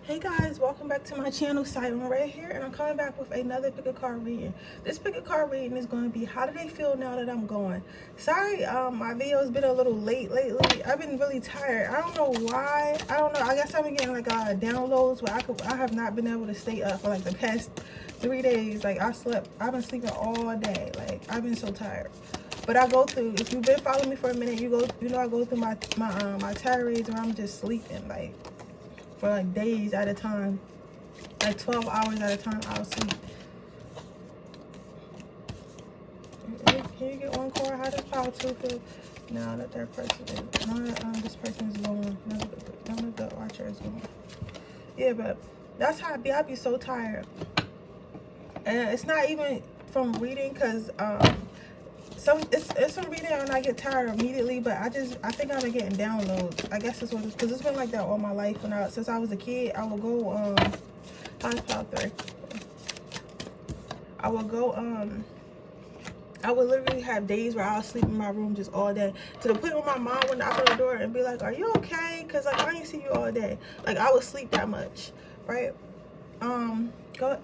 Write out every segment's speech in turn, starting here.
Hey guys, welcome back to my channel. Siren Redd here, and I'm coming back with another pick a card reading. This pick a card reading is going to be how do they feel now that I'm gone. Sorry, my video has been a little late lately. I've been really tired. I don't know why. I don't know. I guess I've been getting like downloads where I have not been able to stay up for like the past 3 days. Like I've been sleeping all day. Like I've been so tired. But I go through, if you've been following me for a minute, you know I go through my tirades where I'm just sleeping like for like days at a time, like 12 hours at a time. I'll sleep. Can you get one card? How does power two feel now that their person is, now that this person is gone, now that the archer is gone? Yeah, but that's how I be so tired, and it's not even from reading, because it's some reading and I get tired immediately, but I think I've been getting downloads. I guess it's what it's, because it's been like that all my life. Since I was a kid, I would go how's power 3? I would go I would literally have days where I would sleep in my room just all day, to the point where my mom would knock on the door and be like, "Are you okay? Because like I ain't see you all day." Like I would sleep that much, right?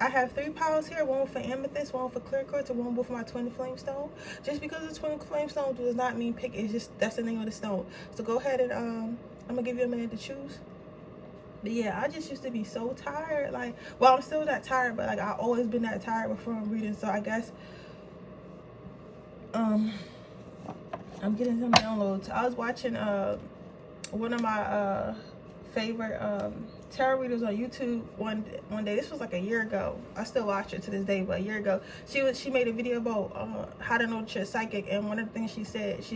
I have 3 piles here, one for amethyst, one for clear quartz, and one with my twin flame stone. Just because it's twin flame stone does not mean pick it. It's just that's the name of the stone. So go ahead and I'm gonna give you a minute to choose. But yeah, I just used to be so tired. Like, well, I'm still that tired, but like I've always been that tired before I'm reading. So I guess I'm getting some downloads. I was watching one of my favorite tarot readers on YouTube one day. This was like a year ago. I still watch it to this day, but a year ago she made a video about how to know that you're psychic, and one of the things she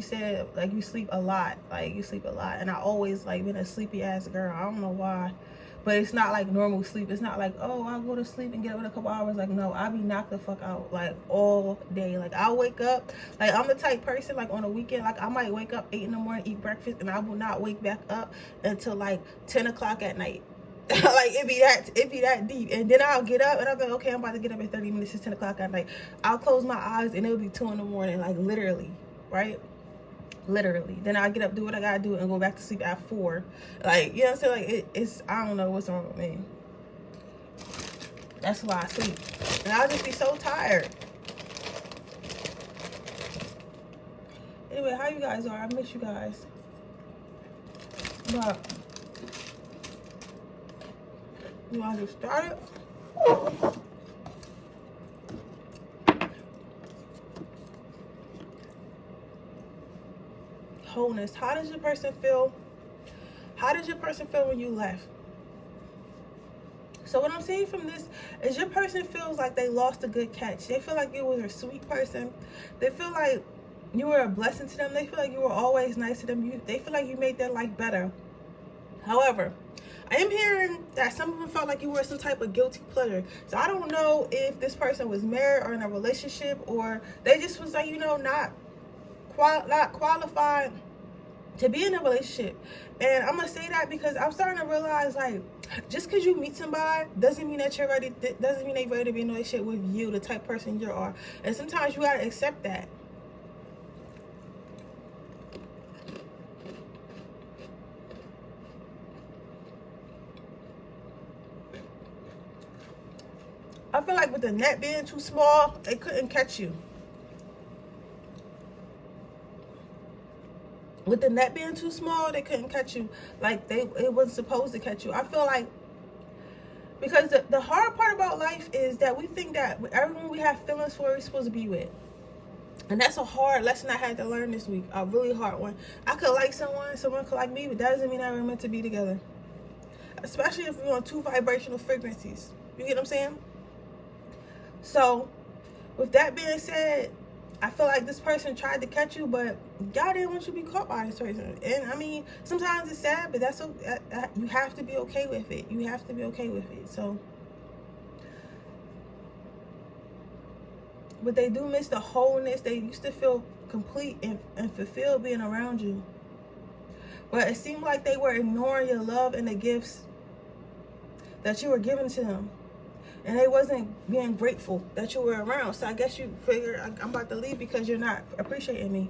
said like you sleep a lot, and I always like been a sleepy ass girl. I don't know why, but it's not like normal sleep. It's not like, oh, I'll go to sleep and get up in a couple hours. Like, no, I'll be knocked the fuck out like all day. Like I'll wake up, like I'm the type person, like on a weekend, like I might wake up 8 in the morning, eat breakfast, and I will not wake back up until like 10 o'clock at night. Like it be that deep, and then I'll get up and I'll be like, okay, I'm about to get up in 30 minutes. It's 10 o'clock at night. I'll close my eyes and it'll be 2 in the morning, like literally, right? Literally. Then I'll get up, do what I gotta do, and go back to sleep at 4. Like, you know what I'm saying? Like it's I don't know what's wrong with me. That's why I sleep, and I'll just be so tired. Anyway, how you guys are? I miss you guys. But you want to get started? Wholeness. How does your person feel? How does your person feel when you left? So what I'm seeing from this is your person feels like they lost a good catch. They feel like you were a sweet person. They feel like you were a blessing to them. They feel like you were always nice to them. They feel like you made their life better. However, I am hearing that some of them felt like you were some type of guilty pleasure. So I don't know if this person was married or in a relationship, or they just was like, you know, not qualified to be in a relationship. And I'm gonna say that because I'm starting to realize, like, just because you meet somebody doesn't mean that you're ready. Doesn't mean they're ready to be in a relationship with you, the type of person you are. And sometimes you gotta accept that. I feel like with the net being too small, they couldn't catch you. With the net being too small, they couldn't catch you. Like it wasn't supposed to catch you. I feel like, because the hard part about life is that we think that everyone we have feelings for, we're supposed to be with. And that's a hard lesson I had to learn this week. A really hard one. I could like someone could like me, but that doesn't mean that we're meant to be together. Especially if we're on 2 vibrational frequencies. You get what I'm saying? So, with that being said, I feel like this person tried to catch you, but y'all didn't want you to be caught by this person. And I mean, sometimes it's sad, but that's you have to be okay with it. You have to be okay with it. So, but they do miss the wholeness. They used to feel complete and fulfilled being around you. But it seemed like they were ignoring your love and the gifts that you were giving to them. And they wasn't being grateful that you were around. So I guess you figure I'm about to leave because you're not appreciating me.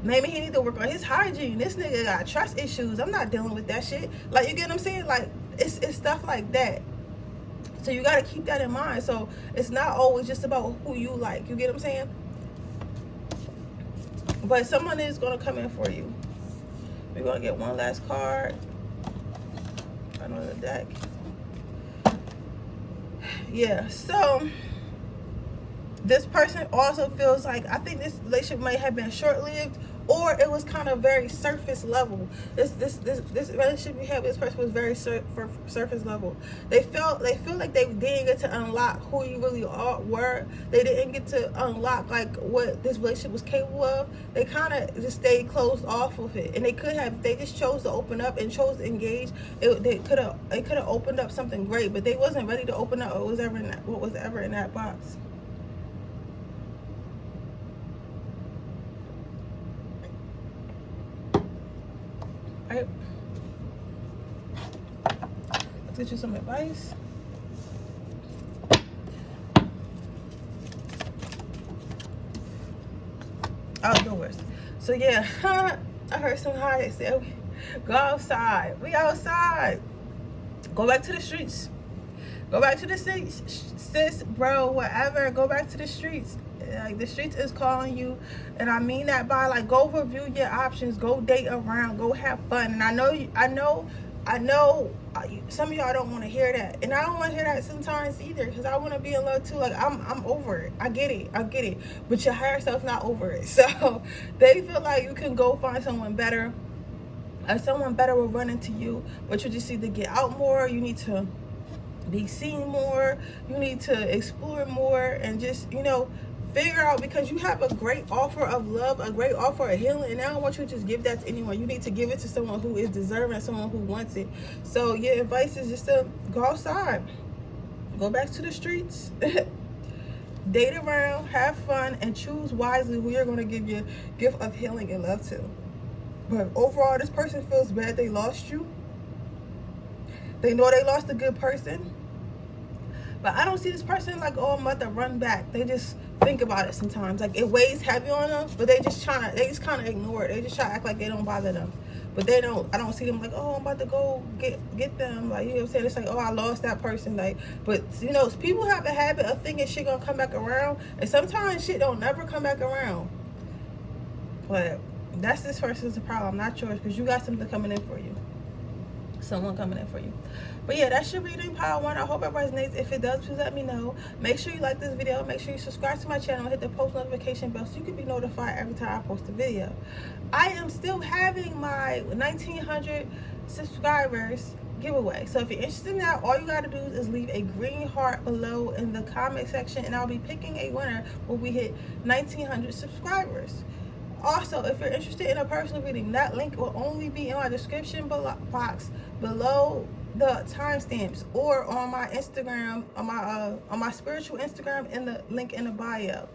maybe he need to work on his hygiene. This nigga got trust issues. I'm not dealing with that shit. Like, you get what I'm saying? Like, it's stuff like that. So you got to keep that in mind. So it's not always just about who you like. You get what I'm saying? But someone is going to come in for you. We're going to get one last card. Another deck. Yeah, so this person also feels like, I think this relationship may have been short-lived, or it was kind of very surface level. This relationship you had with this person was very surface level. They feel like they didn't get to unlock who you really were. They didn't get to unlock like what this relationship was capable of. They kind of just stayed closed off with it, and they could have, they just chose to open up and chose to engage. They could have opened up something great, but they wasn't ready to open up what was ever in that box. Right. Let's get you some advice. Outdoors. So yeah, I heard some high say, go outside. We outside. Go back to the streets. Go back to the streets, sis, bro, whatever. Go back to the streets. Like, the streets is calling you, and I mean that by, like, go review your options, go date around, go have fun. And I know some of y'all don't want to hear that, and I don't want to hear that sometimes either, because I want to be in love too. Like, I'm over it. I get it, but your higher self's not over it. So they feel like you can go find someone better, or someone better will run into you, but you just need to get out more. You need to be seen more. You need to explore more, and just, you know, figure out, because you have a great offer of love, a great offer of healing, and I don't want you to just give that to anyone. You need to give it to someone who is deserving, someone who wants it. So your advice is just to go outside, go back to the streets, date around, have fun, and choose wisely who you're going to give your gift of healing and love to. But overall, this person feels bad they lost you. They know they lost a good person. But I don't see this person like, oh, I'm about to run back. They just think about it sometimes. Like, it weighs heavy on them, but they just kind of ignore it. They just try to act like they don't bother them. But they don't, I don't see them like, oh, I'm about to go get them. Like, you know what I'm saying? It's like, oh, I lost that person. Like, but, you know, people have a habit of thinking shit gonna come back around. And sometimes shit don't never come back around. But that's this person's problem, not yours, because you got something coming in for you. Someone coming in for you. But yeah, that's your reading, pile one. I hope it resonates. If it does, please let me know. Make sure you like this video. Make sure you subscribe to my channel and hit the post notification bell so you can be notified every time I post a video. I am still having my 1,900 subscribers giveaway. So if you're interested in that, all you got to do is leave a green heart below in the comment section, and I'll be picking a winner when we hit 1,900 subscribers. Also, if you're interested in a personal reading, that link will only be in my description box below the timestamps, or on my Instagram, on my spiritual Instagram, in the link in the bio.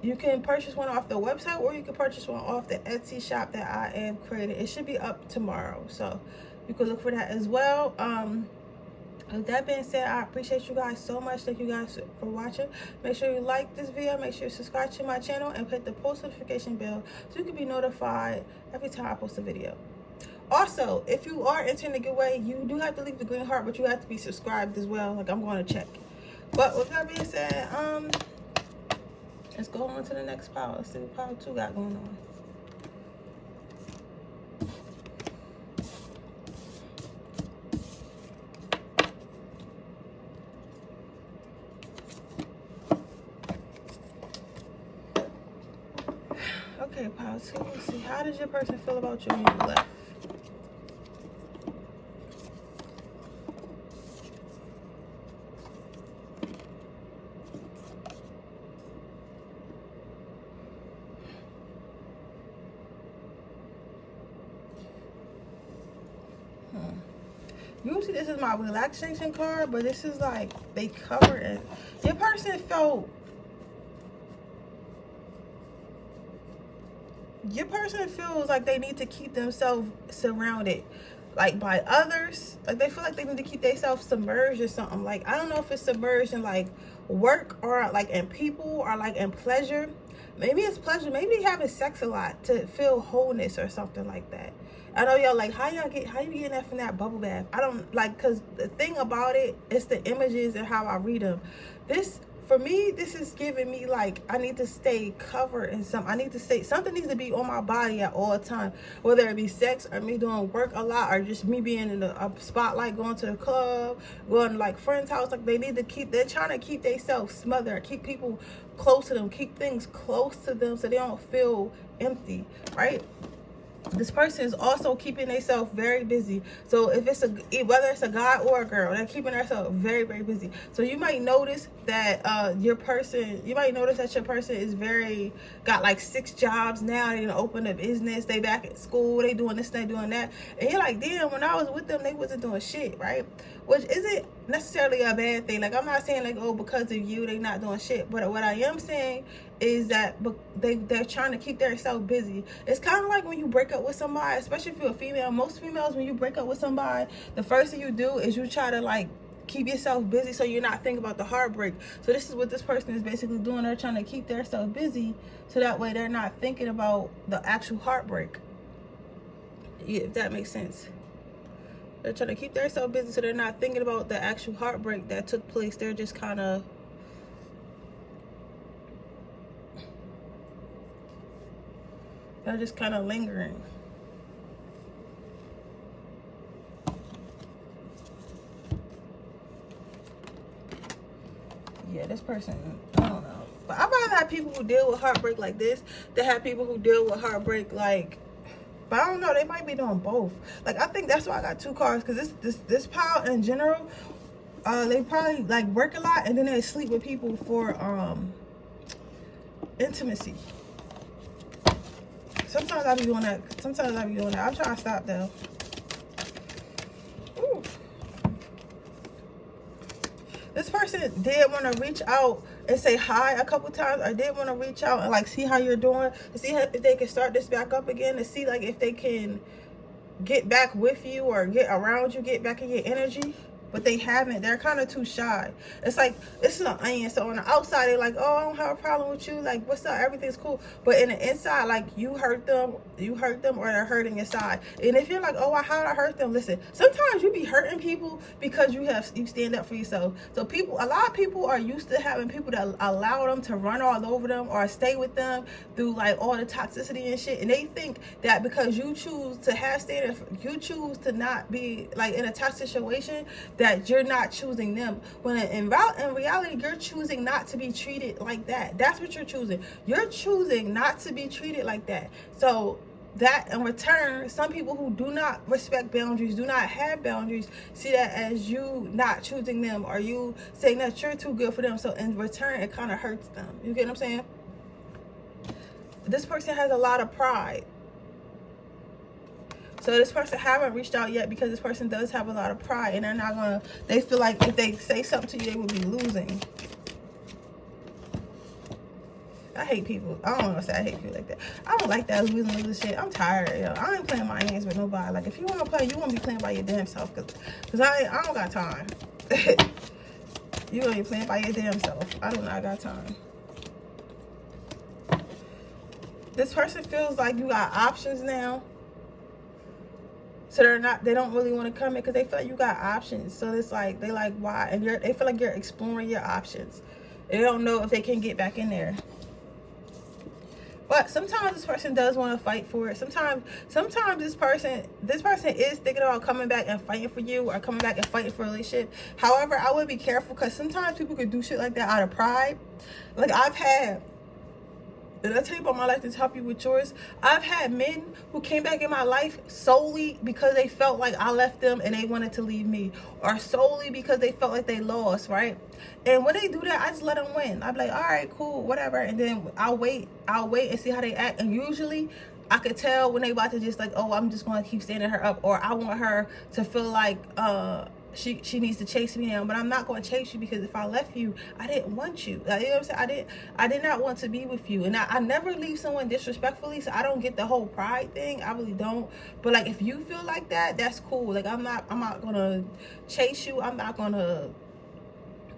You can purchase one off the website, or you can purchase one off the Etsy shop that I am creating. It should be up tomorrow, so you can look for that as well. With that being said, I appreciate you guys so much. Thank you guys for watching. Make sure you like this video. Make sure you subscribe to my channel and hit the post notification bell so you can be notified every time I post a video. Also, if you are entering the giveaway, you do have to leave the green heart, but you have to be subscribed as well. Like, I'm going to check. But with that being said, let's go on to the next pile. Let's see what pile 2 got going on. Okay, pile 2. Let's see. How does your person feel about you when you left? Usually this is my relaxation card, but this is like they cover it. Your person felt, your person feels like they need to keep themselves surrounded, like, by others. Like, they feel like they need to keep themselves submerged or something. Like, I don't know if it's submerged in like work, or like in people, or like in pleasure, Maybe it's pleasure. Maybe they having sex a lot to feel wholeness or something like that. I know y'all like, how you getting that from that bubble bath? I don't like, because the thing about it is the images and how I read them. This, for me, this is giving me like, I need to stay covered in something. I need to stay, something needs to be on my body at all time, whether it be sex or me doing work a lot or just me being in a spotlight, going to the club, going to like friends' house. Like they need to keep, they're trying to keep themselves smothered, keep people close to them, keep things close to them so they don't feel empty, right? This person is also keeping themselves very busy. So if it's whether it's a guy or a girl, they're keeping themselves very, very busy. So you might notice that your person is got like 6 jobs now. They gonna open a business, they back at school, they doing this, they doing that, and you're like, damn, when I was with them they wasn't doing shit, right? Which isn't necessarily a bad thing. Like, I'm not saying like, oh, because of you they not doing shit, but what I am saying is that they're trying to keep themselves busy. It's kind of like when you break up with somebody, especially if you're a female. Most females, when you break up with somebody, the first thing you do is you try to like keep yourself busy so you're not thinking about the heartbreak. So this is what this person is basically doing. They're trying to keep themselves busy so that way they're not thinking about the actual heartbreak. Yeah, if that makes sense. They're trying to keep themselves busy so they're not thinking about the actual heartbreak that took place. They're just kind of lingering. Yeah, this person, I don't know. But I'd rather have people who deal with heartbreak like this than have people who deal with heartbreak like, but I don't know, they might be doing both. Like, I think that's why I got 2 cards, because this pile in general, they probably like work a lot and then they sleep with people for intimacy. Sometimes I be doing that. I'm trying to stop though. Ooh. This person did want to reach out and say hi a couple times, or did want to reach out and like see how you're doing, to see if they can start this back up again, to see like if they can get back with you or get around you, get back in your energy. But they haven't. They're kind of too shy. It's like, this is an onion. So on the outside, they're like, oh, I don't have a problem with you. Like, what's up? Everything's cool. But in the inside, like, you hurt them, or they're hurting your side. And if you're like, oh, how did I hurt them? Listen, sometimes you be hurting people because you stand up for yourself. So a lot of people are used to having people that allow them to run all over them or stay with them through like all the toxicity and shit. And they think that because you choose to have standards, you choose to not be like in a toxic situation, that you're not choosing them, when in reality you're choosing not to be treated like that. That's what you're choosing. You're choosing not to be treated like that. So that in return, some people who do not respect boundaries, do not have boundaries, see that as you not choosing them, or you saying that you're too good for them. So in return, it kind of hurts them. You get what I'm saying? This person has a lot of pride. So this person haven't reached out yet because this person does have a lot of pride, and they feel like if they say something to you, they would be losing. I hate people. I don't want to say I hate people like that. I don't like that losing shit. I'm tired, yo. I ain't playing my hands with nobody. Like, if you want to play, you want to be playing by your damn self, because I don't got time. You want to be playing by your damn self. I do not got time. This person feels like you got options now. So they don't really want to come in because they feel like you got options. So it's like, they like, why? And they feel like you're exploring your options. They don't know if they can get back in there. But sometimes this person does want to fight for it. Sometimes this person is thinking about coming back and fighting for you, or coming back and fighting for a relationship. However, I would be careful, because sometimes people could do shit like that out of pride. Like, did I tell you about my life to help you with yours? I've had men who came back in my life solely because they felt like I left them and they wanted to leave me, or solely because they felt like they lost, right? And when they do that, I just let them win. I'm like, all right, cool, whatever. And then I'll wait and see how they act. And usually I could tell when they about to just like, oh, I'm just going to keep standing her up, or I want her to feel like she needs to chase me down. But I'm not going to chase you, because if I left you, I didn't want you. Like, you know what I'm saying? I did not want to be with you. And I never leave someone disrespectfully, so I don't get the whole pride thing. I really don't. But like, if you feel like that, that's cool. Like, I'm not going to chase you. I'm not going to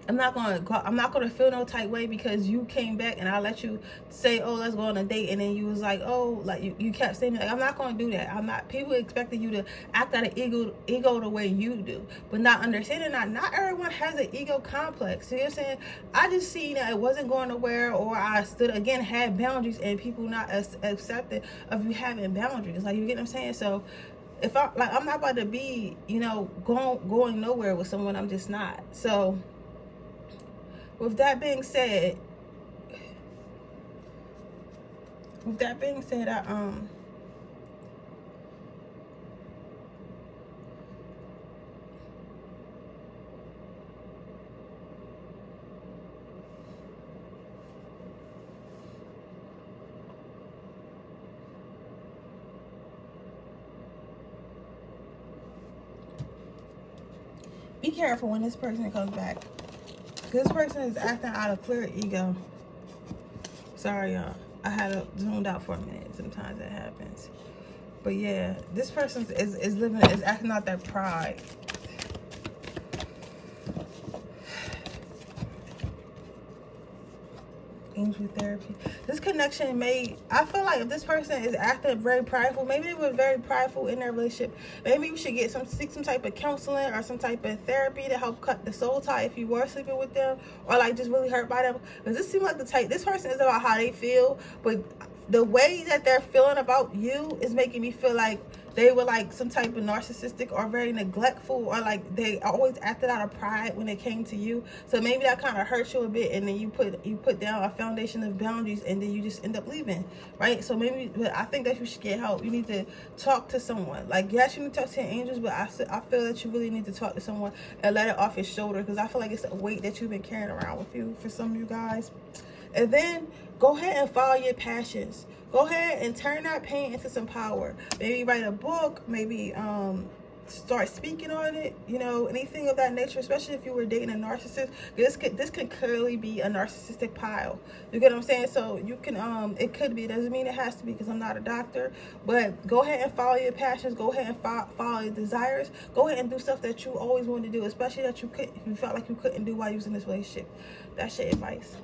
I'm not gonna feel no type way because you came back and I let you say, oh, let's go on a date, and then you was like, oh, like you kept saying, like, I'm not gonna do that. I'm not. People expecting you to act out of ego the way you do, but not understanding that not everyone has an ego complex. You know what I'm saying? I just seen that it wasn't going nowhere, or I had boundaries, and people not accepted of you having boundaries. Like, you get what I'm saying? So if I'm not about to be, going nowhere with someone. I'm just not. So with that being said, I be careful when this person comes back. This person is acting out of clear ego. Sorry, y'all. I had to zoomed out for a minute. Sometimes that happens. But yeah, this person is acting out their pride. Angel therapy. This connection I feel like if this person is acting very prideful, maybe they were very prideful in their relationship. Maybe you should seek some type of counseling or some type of therapy to help cut the soul tie if you were sleeping with them, or like just really hurt by them. Because this seems like this person is about how they feel, but the way that they're feeling about you is making me feel like they were like some type of narcissistic or very neglectful, or like they always acted out of pride when it came to you. So maybe that kind of hurts you a bit, and then you put down a foundation of boundaries, and then you just end up leaving, right? So but I think that you should get help. You need to talk to someone. Like, yes, you need to talk to your angels, but I feel that you really need to talk to someone and let it off your shoulder, because I feel like it's a weight that you've been carrying around with you for some of you guys. And then go ahead and follow your passions. Go ahead and turn that pain into some power. Maybe write a book. Maybe start speaking on it. Anything of that nature. Especially if you were dating a narcissist. This could clearly be a narcissistic pile. You get what I'm saying? So you can it could be. It doesn't mean it has to be, because I'm not a doctor. But go ahead and follow your passions. Go ahead and follow your desires. Go ahead and do stuff that you always wanted to do, especially that you felt like you couldn't do while you was in this relationship. That's your advice.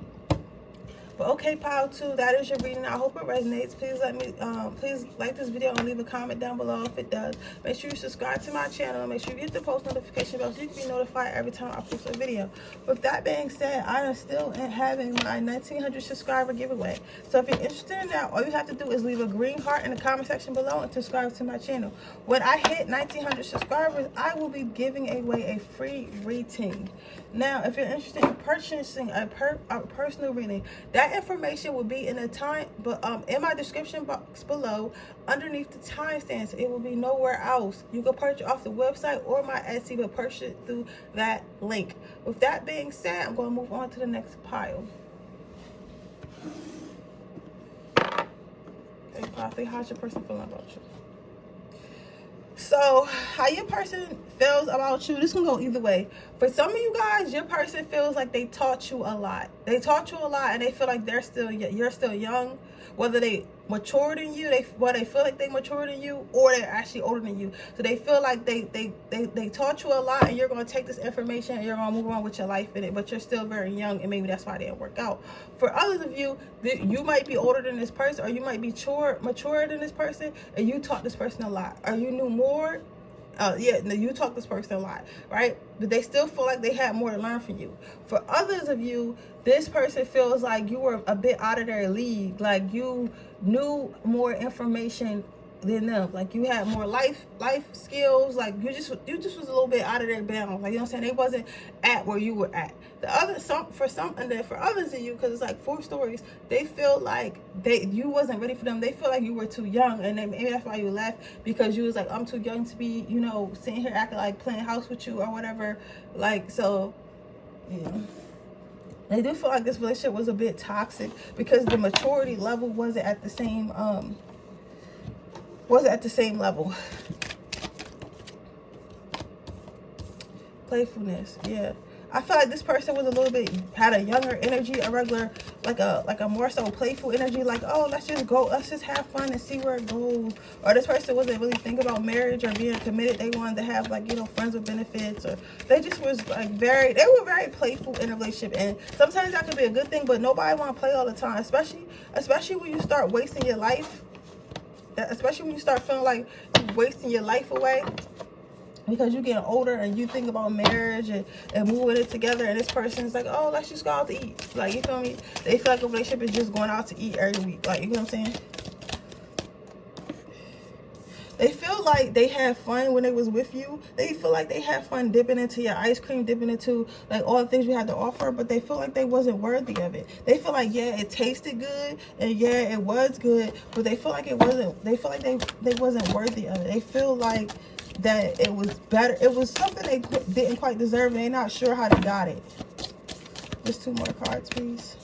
But okay, pile 2, that is your reading. I hope it resonates. Please please like this video and leave a comment down below if it does. Make sure you subscribe to my channel. Make sure you hit the post notification bell so you can be notified every time I post a video. With that being said, I am still having my 1900 subscriber giveaway. So if you're interested in that, all you have to do is leave a green heart in the comment section below and subscribe to my channel. When I hit 1900 subscribers, I will be giving away a free reading. Now, if you're interested in purchasing a personal reading, that information will be in in my description box below, underneath the timestamps. It will be nowhere else. You can purchase off the website or my Etsy, but purchase it through that link. With that being said, I'm going to move on to the next pile. Okay, how's your person feeling about you? So how your person feels about you, this can go either way. For some of you guys, your person feels like they taught you a lot. They taught you a lot, and they feel like you're still young. Whether they matured than you, they feel like they matured than you, or they're actually older than you. So they feel like they taught you a lot, and you're going to take this information and you're going to move on with your life in it, but you're still very young, and maybe that's why it didn't work out. For others of you, you might be older than this person, or you might be mature than this person, and you taught this person a lot, or you knew more. You taught this person a lot, right? But they still feel like they had more to learn from you. For others of you, this person feels like you were a bit out of their league, like you knew more information than them, like you had more life skills, like you just was a little bit out of their bounds, like, you know what I'm saying? They wasn't at where you were at. And then for others of you, because it's like 4 stories, they feel like you wasn't ready for them. They feel like you were too young, and then maybe that's why you left, because you was like, I'm too young to be, sitting here acting like playing house with you or whatever. Like, so yeah, they do feel like this relationship was a bit toxic because the maturity level wasn't at the same level. Playfulness, yeah. I feel like this person was a little bit, had a younger energy, a regular, like a more so playful energy, like, oh, let's just go, let's just have fun and see where it goes. Or this person wasn't really thinking about marriage or being committed. They wanted to have, like, you know, friends with benefits, or they just was like they were very playful in a relationship. And sometimes that could be a good thing, but nobody want to play all the time, especially when you start wasting your life, especially when you start feeling like you're wasting your life away. Because you're getting older and you think about marriage and moving it together, and this person's like, oh, let's just go out to eat. Like, you feel me? They feel like a relationship is just going out to eat every week. Like, you know what I'm saying? They feel like they had fun when they was with you. They feel like they had fun dipping into your ice cream, dipping into, like, all the things you had to offer, but they feel like they wasn't worthy of it. They feel like, yeah, it tasted good, and yeah, it was good, but they feel like it wasn't, they feel like they wasn't worthy of it. They feel like that it was better, it was something they didn't quite deserve, and they're not sure how they got it. Just 2 more cards, please.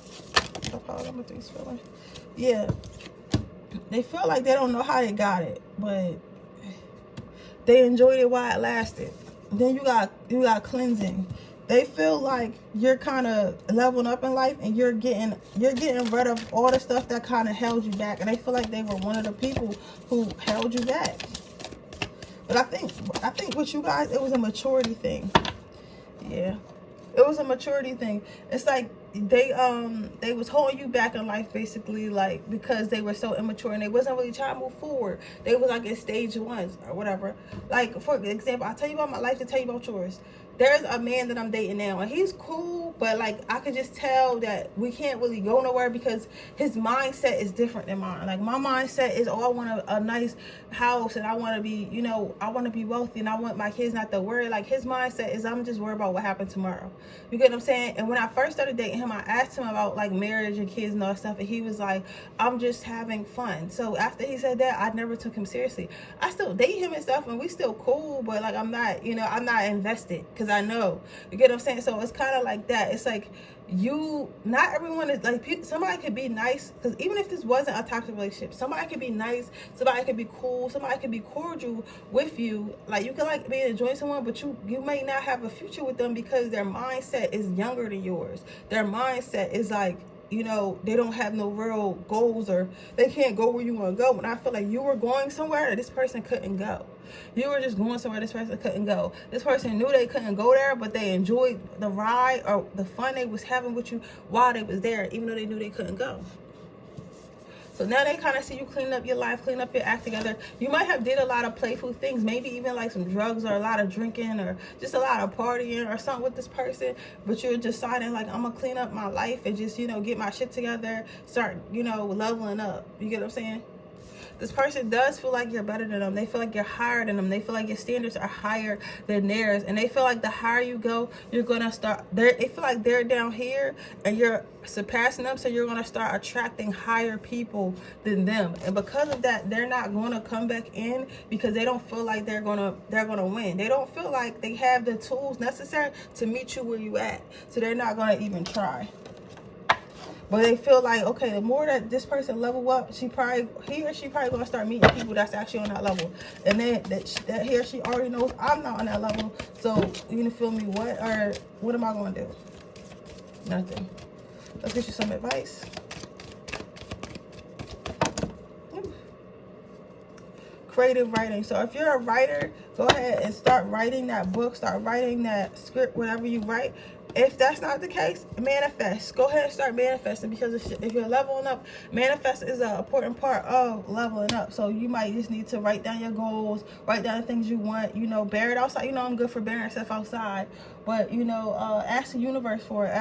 Yeah, they feel like they don't know how they got it, but they enjoyed it while it lasted. Then you got cleansing. They feel like you're kind of leveling up in life, and you're getting rid of all the stuff that kind of held you back, and they feel like they were one of the people who held you back. But I think with you guys, it was a maturity thing. Yeah, it was a maturity thing. It's like they was holding you back in life, basically, like, because they were so immature and they wasn't really trying to move forward. They was like in stage 1 or whatever. Like, for example, I'll tell you about my life to tell you about yours. There's a man that I'm dating now, and he's cool, but, like, I could just tell that we can't really go nowhere because his mindset is different than mine. Like, my mindset is, oh, I want a nice house, and I want to be, you know, I want to be wealthy, and I want my kids not to worry. Like, his mindset is, I'm just worried about what happened tomorrow. You get what I'm saying? And when I first started dating him, I asked him about, like, marriage and kids and all that stuff, and he was like, I'm just having fun. So after he said that, I never took him seriously. I still date him and stuff, and we still cool, but, like, I'm not, you know, I'm not invested, because I know. You get what I'm saying? So it's kind of like that. It's like, not everyone is like, somebody could be nice, because even if this wasn't a toxic relationship, somebody could be nice, somebody could be cool, somebody could be cordial with you. Like, you can, like, be enjoying someone, but you may not have a future with them because their mindset is younger than yours. Their mindset is like, you know, they don't have no real goals, or they can't go where you want to go. And I feel like you were going somewhere that this person couldn't go. You were just going somewhere this person couldn't go. This person knew they couldn't go there, but they enjoyed the ride or the fun they was having with you while they was there, even though they knew they couldn't go. So now they kind of see you clean up your life, clean up your act together. You might have did a lot of playful things, maybe even like some drugs or a lot of drinking or just a lot of partying or something with this person. But you're deciding, like, I'm going to clean up my life and just, you know, get my shit together, start, you know, leveling up. You get what I'm saying? This person does feel like you're better than them. They feel like you're higher than them. They feel like your standards are higher than theirs. And they feel like the higher you go, you're going to start, they feel like they're down here and you're surpassing them. So you're going to start attracting higher people than them. And because of that, they're not going to come back in because they don't feel like they're going to win. They don't feel like they have the tools necessary to meet you where you at. So they're not going to even try. But they feel like, okay, the more that this person level up, he or she probably gonna start meeting people that's actually on that level. And then that he or she already knows I'm not on that level. So you gonna feel me? What am I gonna do? Nothing. Let's get you some advice. Creative writing. So if you're a writer, go ahead and start writing that book, start writing that script, whatever you write. If that's not the case, manifest. Go ahead and start manifesting, because if you're leveling up, manifest is an important part of leveling up. So you might just need to write down your goals, write down the things you want, you know, bear it outside. You know, I'm good for bearing stuff outside, but, you know, ask the universe for it.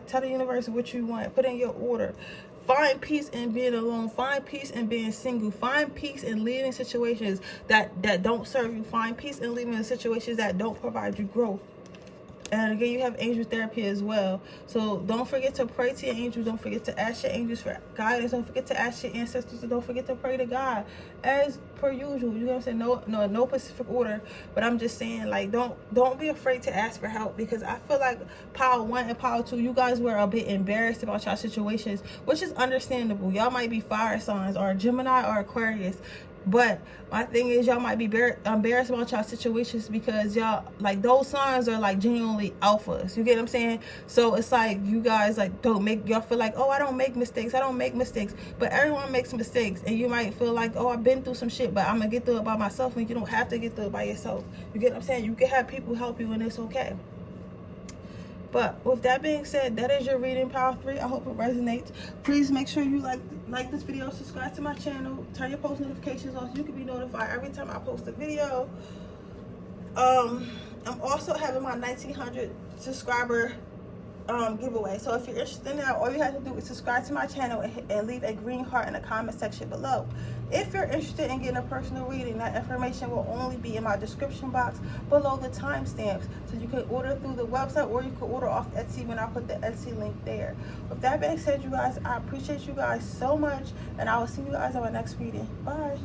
Tell the universe what you want. Put in your order. Find peace in being alone. Find peace in being single. Find peace in leaving situations that don't serve you. Find peace in leaving situations that don't provide you growth. And again, you have angel therapy as well. So don't forget to pray to your angels. Don't forget to ask your angels for guidance. Don't forget to ask your ancestors. And don't forget to pray to God as per usual. You know what I'm saying? No specific order. But I'm just saying, like, don't be afraid to ask for help, because I feel like Power 1 and Power 2, you guys were a bit embarrassed about y'all situations, which is understandable. Y'all might be fire signs or Gemini or Aquarius. But my thing is, y'all might be embarrassed about y'all situations because y'all, like, those signs are like genuinely alphas. You get what I'm saying? So it's like you guys like don't make, y'all feel like, oh, I don't make mistakes, I don't make mistakes. But everyone makes mistakes, and you might feel like, oh, I've been through some shit, but I'm gonna get through it by myself. And you don't have to get through it by yourself. You get what I'm saying? You can have people help you, and it's okay. But with that being said, that is your reading, Power 3. I hope it resonates. Please make sure you like this video, subscribe to my channel, turn your post notifications on so you can be notified every time I post a video. I'm also having my 1900 subscriber giveaway. So if you're interested in that, all you have to do is subscribe to my channel and leave a green heart in the comment section below. If you're interested in getting a personal reading, that information will only be in my description box below the timestamps. So you can order through the website, or you can order off Etsy when I put the Etsy link there. With that being said, you guys, I appreciate you guys so much, and I will see you guys on my next reading. Bye.